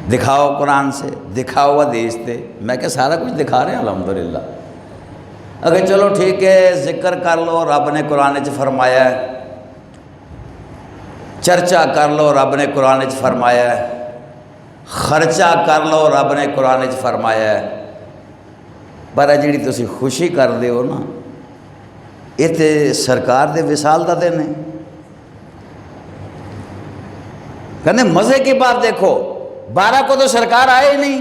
दिखाओ कुरान से, दिखाओ हदीस से। मैं क्या सारा कुछ दिखा रहे हैं अल्हम्दुलिल्लाह। अगर चलो ठीक है, जिक्र कर लो, रब ने कुरान च फरमाया है, चर्चा कर लो, रब ने कुरान च फरमाया है, खर्चा कर लो, रब ने कुरान च फरमाया है। पर जी तुसी खुशी करते हो ना, ये तो सरकार दे विसाल का दिन है। कहने मज़े की बात देखो, 12 को तो सरकार आए ही नहीं।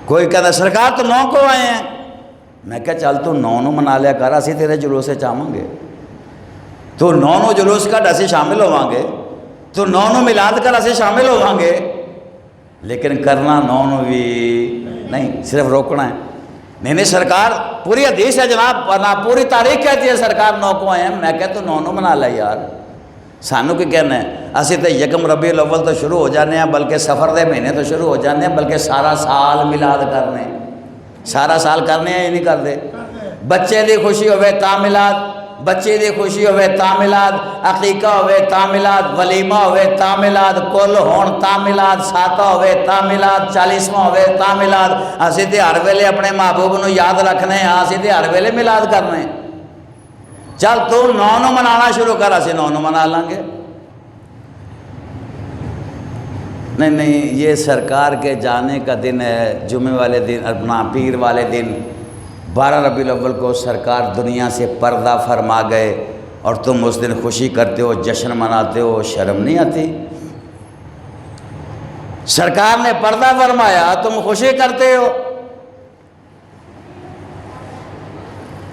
कोई कहता सरकार तो 9 को आए हैं। मैं क्या चल तू 9 मना लिया कर, असी तेरे जुलूस चाहांगे। तू 9 जुलूस कट, असी शामिल होवांगे। तू 9 मिलाद कर, असी शामिल होवांगे। लेकिन करना 9 भी नहीं, सिर्फ रोकना है। नहीं सरकार पूरी हदीस है जनाब, ना पूरी तारीख कहती है सरकार 9 को आए हैं। मैं क्या तू 9 मना लिया यार, सानू की कहना है। असी तो यकम रबीउल अव्वल तो शुरू हो जाने, बल्कि सफ़र के महीने तो शुरू हो जाने, बल्कि सारा साल मिलाद करने, सारा साल करने ही नहीं करते। बच्चे की खुशी होवे ता मिलाद, बच्चे की खुशी होवे ता मिलाद, अकीका होवे ता मिलाद, वलीमा होवे ता मिलाद, कुल होण ता मिलाद, साता होवे ता मिलाद, 40वां होवे ता मिलाद। असी तो हर वेले अपने महबूब को याद रखने, असी तो हर वेले मिलाद करने। चल तू 9 मनाना शुरू कर, असी 9 मना लांगे। नहीं, ये सरकार के जाने का दिन है, जुमे वाले दिन, अपना पीर वाले दिन 12 रबीउल अव्वल को सरकार दुनिया से पर्दा फरमा गए और तुम उस दिन खुशी करते हो, जश्न मनाते हो। शर्म नहीं आती? सरकार ने पर्दा फरमाया, तुम खुशी करते हो।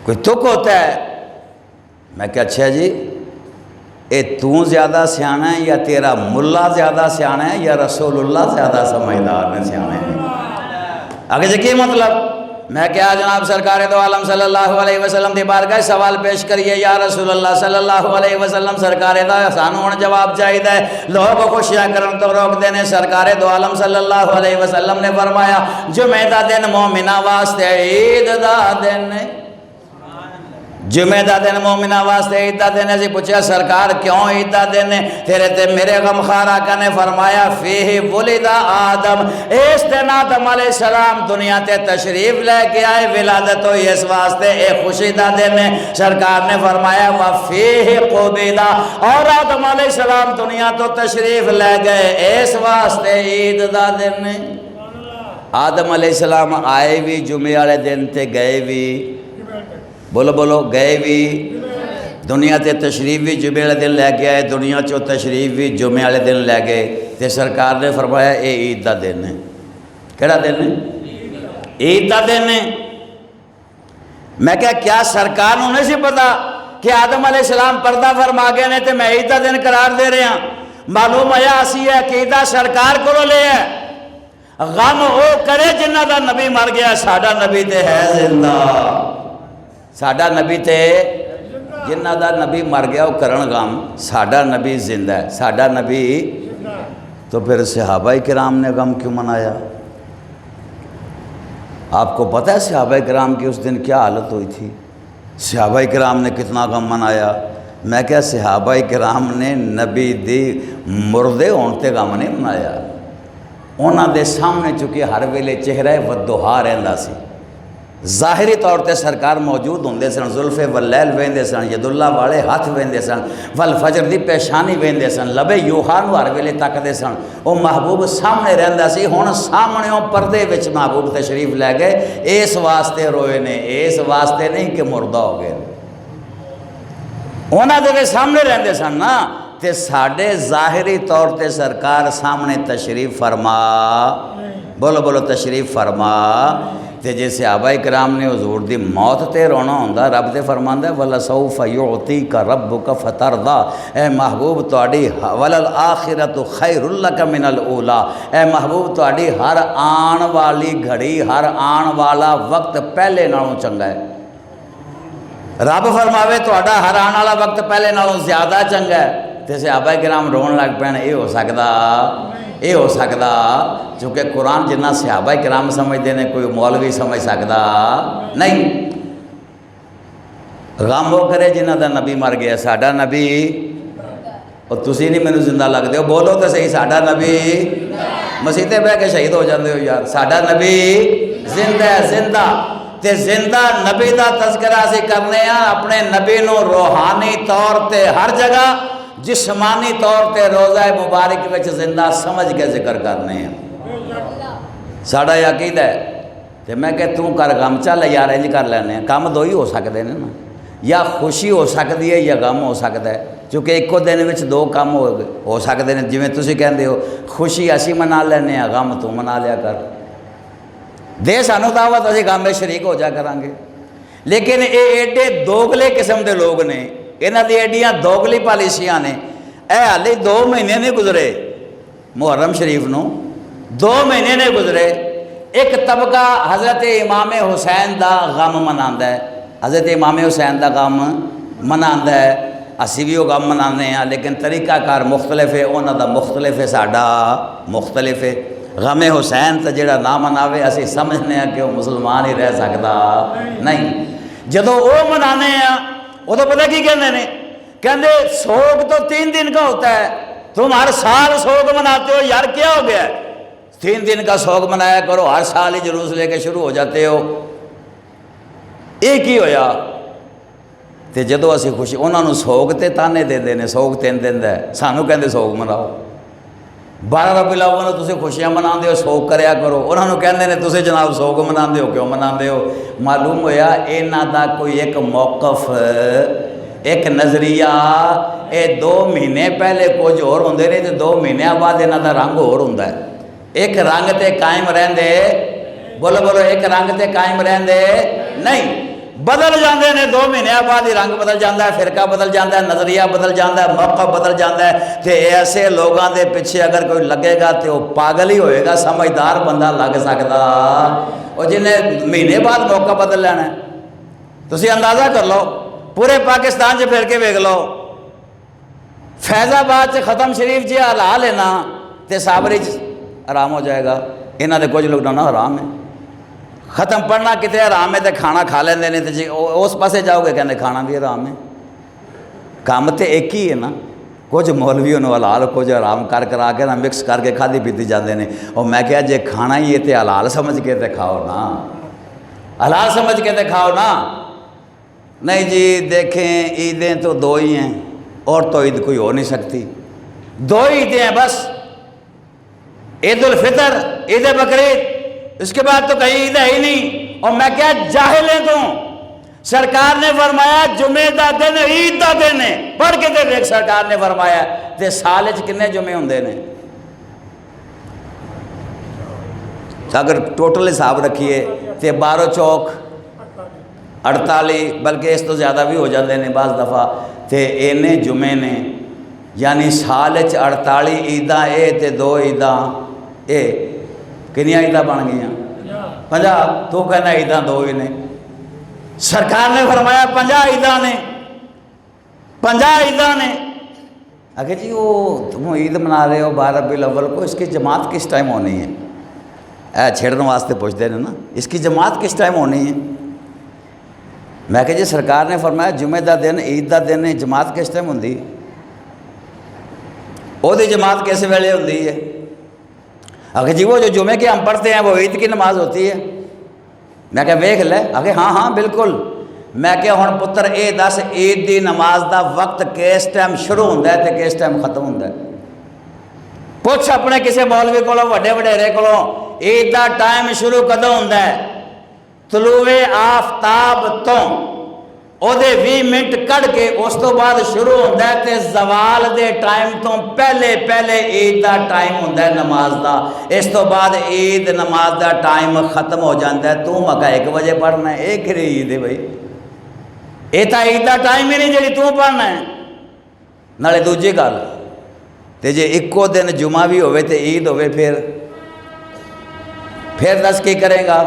कोई तुक होता है? मैं क्या अच्छा जी, ये तू ज़्यादा सियाना है या तेरा मुल्ला ज़्यादा सियाना है या रसूलुल्लाह ज़्यादा समझदार ने सियाने हैं? आगे जी मतलब मैं क्या जनाब सरकार दो आलम सल्लल्लाहु अलैहि वसल्लम की बारगाह सवाल पेश करिए, या रसूलुल्लाह सल्लल्लाहु अलैहि वसल्लम सरकार दा सानू हुण जवाब चाहिए। लोग खुशियां करन तो रोकते हैं। सरकार दो आलम सल्लल्लाहु अलैहि वसल्लम ने फरमाया जुमे दा दिन मोमिना वास्ते ईद दा दिन है। जुमे का दिन मोमिना वास्ते ईद का दिन। असी पूछा सरकार क्यों ईद का दिन है? तेरे ते मेरे गमखार आका ने फरमाया फीही वुलिदा आदम, इस दिन आदम अलैहिस्सलाम दुनिया ते तशरीफ लेके आए, विलादत हुई इस वास्ते ये खुशी का दिन है। सरकार ने फरमाया व फीही कुबिदा, और आदम अलैहिस्सलाम दुनिया तो तशरीफ ले गए इस वास्ते ईद का दिन है। आदम अलैहिस्सलाम आए भी जुमे वाले दिन ते गए भी, बोलो बोलो, गए भी दुनिया ते तशरीफ भी जुमे वाले दिन लैके आए, दुनिया चो तशरीफ भी जुमे वाले दिन लै गए। तो सरकार ने फरमाया ये ईद का दिन है। केड़ा दिन है? ईद का दिन है। मैं क्या सरकार को नहीं सी पता कि आदम अलैहिस्सलाम पर्दा फरमा गए ने, तो मैं ईद का दिन करार दे रहा। मालूम होया असी अकीदा सरकार को ले है। गम वो करे जिन्हों का नबी मर गया, साडा नबी तो है जिंदा। साडा नबी ते जिन्हों का नबी मर गया वो करन गम, साडा नबी जिंदा है। साडा नबी तो फिर सहाबाए किराम ने गम क्यों मनाया? आपको पता है सहाबाए किराम की उस दिन क्या हालत हुई थी? सहाबाए किराम ने कितना गम मनाया। मैं क्या सहाबाए किराम ने नबी दी मुर्दे होने ते गम नहीं मनाया। उन्होंने दे सामने चुके हर वेले चेहरा वदोहा रहिंदा सी। ज़ाहिरी तौर पर सरकार मौजूद होंदे सन, जुल्फे वलैल वेंदे सन, यदुल्ला वाले हथ वेंदे सन, वल फजर की पेशानी वेंदे सन, लबे यूहा हर वेले तकते सन। वो महबूब सामने रहिंदा सी। हुण सामने पर्दे विच महबूब तशरीफ लै गए, इस वास्ते रोए ने, इस वास्ते नहीं कि मुर्दा हो गए। उन्होंने दे सामने रहिंदे सन ना, ते साडे ज़ाहिरी तौर पर सरकार सामने तशरीफ फरमा, बोलो बोलो तशरीफ फरमा। तो जे सहाबाए किराम ने हजूर की मौत ते रोना होंदा, रब तो फरमांदा वलसौफ युअतीका रब्बुका फतरदा, ए महबूब तुहाडी वलल आखिरतु खैरुल लक मिनल ऊला, ए महबूब तुहाडी हर आन वाली घड़ी, हर आन वाला वक्त पहले नालों चंगा है। रब फरमावे तुहाडा हर आने वाला वक्त पहले नालों ज़्यादा चंगा है। तो सहाबाए किराम रोन लग पैन, ये हो सकता, ये हो सकता, चूँकि कुरान जिन्ना सहाबाए किराम समझते हैं कोई मौलवी समझ सकता नहीं। गम वो करे जिन्हों का नबी मर गया। साडा नबी और तुसी नहीं मैनू जिंदा लगते हो, बोलो तो सही। साडा नबी मसीह ते बह के शहीद हो जाते हो यार। साडा नबी जिंदा है, जिंदा ते जिंदा नबी का तस्करा असी करने अपने नबी नू रूहानी तौर पर हर जगह, जिस्मानी तौर पर रोज़ा मुबारक में जिंदा समझ के जिक्र करने। साडा अकीदा है। तो मैं कह तू कर गम, चल यार इंज कर लैने। कम दो ही हो सकते हैं ना, या खुशी हो सकती है या गम हो सकता है, क्योंकि एको दिन में दो काम हो सकते हैं। जिमें तुसी कहते हो खुशी असी मना लैने, गम तू मना लिया कर, दे सानू दावत, असी गम में शरीक हो जा करांगे। लेकिन ये एडे दोगले किस्म के लोग ने, इन्हां दी एडियां दोगली पॉलिसियां ने। यह हाले 2 महीने नहीं गुजरे मुहर्रम शरीफ नूं, 2 महीने नहीं गुजरे। एक तबका हज़रत इमाम हुसैन का गम मनांदा है, हज़रत इमाम हुसैन का गम मनांदा है। असी भी वो गम मनाने हैं, लेकिन तरीकाकार मुख्तलिफ है, उन्होंने मुख्तलिफ है, साडा मुख्तलिफ है। गम हुसैन तो जोड़ा ना मनावे असी समझने कि वह मुसलमान ही रह सकता नहीं। जदों वो मनाने उदों पता की कहते हैं, कहते सोग तो 3 दिन का होता है, तुम हर साल सोग मनाते हो। यार क्या हो गया, 3 दिन का सोग मनाया करो, हर साल ही जुलूस लेके शुरू हो जाते हो। एक ही होया। तो जदों असी खुशी उन्होंने सोग तो ताने देंदे ने, सोग 3 दिन का है, सानू कहते सोग मनाओ। 12 रबीउल अव्वल तुसीं खुशियां मनाते हो, सोग करया करो। उन्होंने कहते हैं तुसीं जनाब सोग मनाते हो, क्यों मनाते हो? मालूम होया इन्हां दा कोई एक मौकफ, एक नज़रिया। ये 2 महीने पहले कुछ होर होंदे ने, तो 2 महीनों बाद इन्हां दा रंग होर हुंदा है। एक रंग ते कायम रहंदे, बोलो बोलो, एक रंग ते कायम रहंदे नहीं, बदल जाते हैं। 2 महीनों बाद ही रंग बदल जाता है, फिरका बदल जाता है, नज़रिया बदल जाता है, मौका बदल जाता है। तो ऐसे लोगों के पिछे अगर कोई लगेगा तो वह पागल ही होएगा, समझदार बंदा लग सकता। और जिन्हें महीने बाद मौका बदल लेना है, तुसीं अंदाज़ा कर लो, पूरे पाकिस्तान च फिर के वेख लो। फैज़ाबाद च ख़त्म शरीफ जी हला लेना तो साबरी आराम हो जाएगा। इन्हों के कुछ लोग ना आराम है, ख़त्म पढ़ना कितने आराम है, तो खाना खा लेंगे ने। तो जी उस पासे जाओगे कहते खाना भी आराम है। काम तो एक ही है ना, कुछ मौलवी उन्होंने हलाल, कुछ आराम कर करा के ना मिक्स करके खाधी पीती जाते हैं। और मैं क्या जे खाना ही है तो हलाल समझ के तो खाओ ना, हलाल समझ के तो खाओ ना। नहीं जी देखें ईदें तो 2 ही हैं, और तो ईद कोई हो नहीं सकती। 2 ही ईदें हैं बस, ईद उल फितर, ईद बकरीद, इसके बाद तो कहीं ईद है ही नहीं। और मैं क्या जाहिल है तू, सरकार ने फरमाया जुमे का दिन ईद का दिन है, पढ़ के देख सरकार ने फरमाया। तो साल च कितने जुमे होंगे ने? अगर टोटल हिसाब रखिए तो 12 चौक 48, बल्कि इस तो ज़्यादा भी हो जाते हैं बाज़ दफ़ा। तो इन्ने जुमे ने, यानी साल 48 ईदा ए ते 2 ईदा ए, किनिया ईदा बन गई? 50। तू कहना ईदा 2 ही ने, सरकार ने फरमाया 50 ईदा ने, 50 ईदा ने। आगे जी वो तुम ईद मना रहे हो 12 रबीउल अव्वल को, इसकी जमात किस टाइम होनी है? छेड़ने वास्ते पूछते हैं ना, इसकी जमात किस टाइम होनी है? मैं कह जी सरकार ने फरमाया जुमे का दिन, ईद का दिन, जमात किस टाइम होंगी? ओदी जमात किस वेले होंदी है? आगे जी वो जो जुमे के हम पढ़ते हैं वो ईद की नमाज होती है। मैं क्या वेख ले? आगे हाँ हाँ बिल्कुल। मैं क्या हुण पुत्र ये दस ईद की नमाज का वक्त किस टाइम शुरू होंदा है तो किस टाइम खत्म होंदा है? पुछ अपने किसी मौलवी को, वड्डे वडेरे को, ईद का टाइम शुरू कदों होंदा है? तलूए आफताब तो ओदे 20 मिनट कढ़ के उस तो बाद शुरू होंदा है, ते जवाल दे टाइम तो पहले पहले ईद का टाइम होंदा है नमाज का। इस तो बाद ईद नमाज का टाइम खत्म हो जाता है। तू मका 1 बजे पढ़ना है, ये किहड़ी ईद है भाई? ये तो ईद का टाइम ही नहीं जी तू पढ़ना है। नाले दूजी गल, तो जे इक्को दिन जुमा भी होवे ते ईद होवे, फिर दस की करेगा?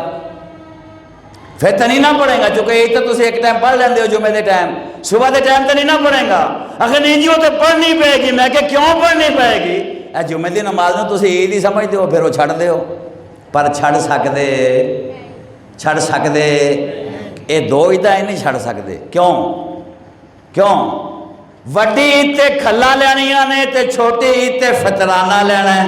फिर तो नहीं ना पढ़ेगा, चूंकि ईद तो तुम एक टाइम पढ़ लेंदे हो, जुमे के टाइम, सुबह के टाइम तो नहीं ना पढ़ेगा। अगर नहीं जी वो तो पढ़नी पेगी। मैं क्या क्यों पढ़नी पेगी? जुमे की नमाज में तुम ईद ही समझते हो, फिर वो छड़ दो। पर छड़ सकते ये 2 ईदां ही नहीं छड़ सकते। क्यों? क्यों? वड्डी ईद ते खल्ला लैनियां ने ते छोटी ईद ते फितराना लेना है।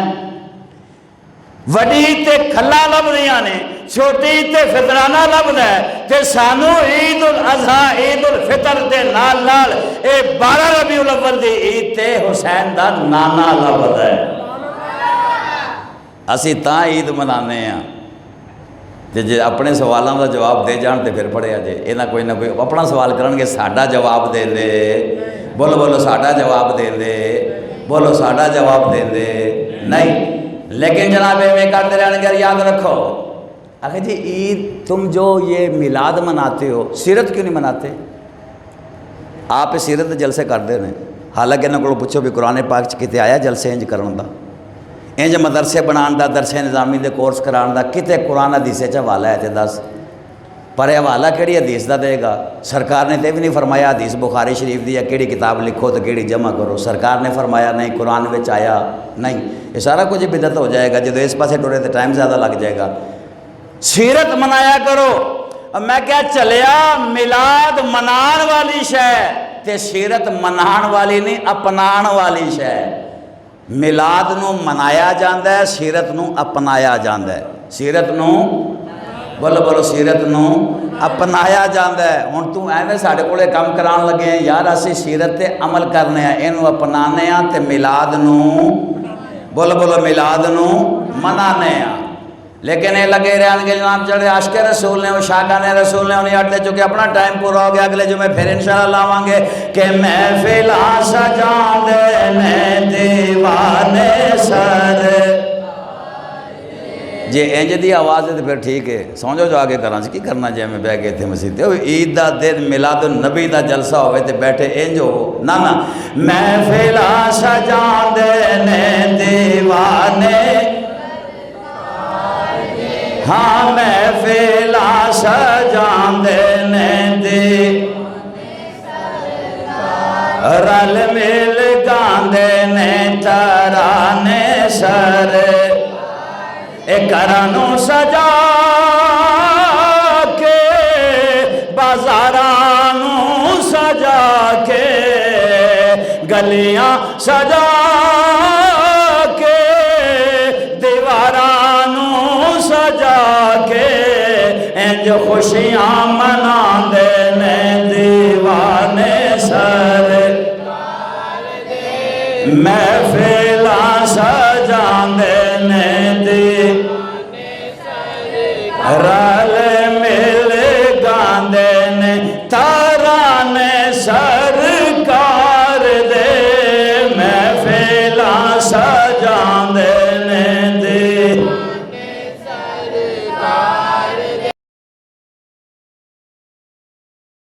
वड्डी ईद ते खल्ला लभदियां ने, छोटी ईद ते फितराना लभदा है। ते सानू ईद उल अज़हा ईद उल फितर दे नाल नाल ए 12 रबीउल अव्वल दी ईद ते हुसैन दा नाना लभदा है। असी तां ईद मनाने आ ते जे अपने सवालों का जवाब दे जान तो फिर पढ़िया जे इन्हें कोई ना कोई अपना सवाल करनगे, साडा जवाब दे दे, बोलो बोलो साडा जवाब दे दे, बोलो साडा जवाब दे दे नहीं। लेकिन जनाब में करते रहने, याद रखो। आखिर जी ईद तुम जो ये मिलाद मनाते हो, सीरत क्यों नहीं मनाते? आप सीरत जलसे करते हैं, हालांकि इन्होंने को पूछो भी कुरान पाक च किते आया जलसे इंज करन दा, इंज मदरसे बनाने का, दरसे निज़ामी के कोर्स कराने का किते कुरान हदीस च हवाला है तो दस। पर हवाला कि हदीस का देगा? सरकार ने तो भी नहीं फरमाया हदीस बुखारी शरीफ की या कि किताब लिखो तो कि जमा करो। सरकार ने फरमाया नहीं, कुरान में आया नहीं। ये सारा कुछ बिदअत हो जाएगा जो इस पासे टुरे तो टाइम ज़्यादा लग जाएगा। सीरत मनाया करो। मैं क्या चलिया मिलाद मनान वाली शै ते सीरत मनान वाली नहीं, अपनान वाली शै। मिलाद नूं मनाया जाता है, सीरत नूं अपनाया जाता है। सीरत नूं बोलो बोलो सीरत नूं अपनाया जाता है। हुण तू एवें साडे कोले काम कराउण लगे यार, असीं सीरत ते अमल करने आ, इहनूं अपनाने आ ते मिलाद नूं बोलो बोलो मिलाद नूं मनाने आ। लेकिन ये लगे रहने जनाब जड़े आशिक़े रसूल ने, वो शागाने रसूल ने, उन्हें अड्डे चुके अपना टाइम पूरा हो गया। अगले जुमे फिर इंशाअल्लाह लावांगे कि महफिल सजांदे ने दीवाने सर। जे इंज दी आवाज़ है तो फिर ठीक है, समझो जो आगे करा की करना जे मैं बह गए थे मसीह ईद का दिन मिलादुन नबी का जलसा हो तो बैठे इंज हो ना ना। महफिल सजांदे ने दीवाने, हाँ महफिल सजांदे ने दे, रल मिल गांदे ने तराने सर। एक घरानू सजा के बाजारानू सजा के, गलियां सजा के दीवारानू सजा के, इंज खुशियां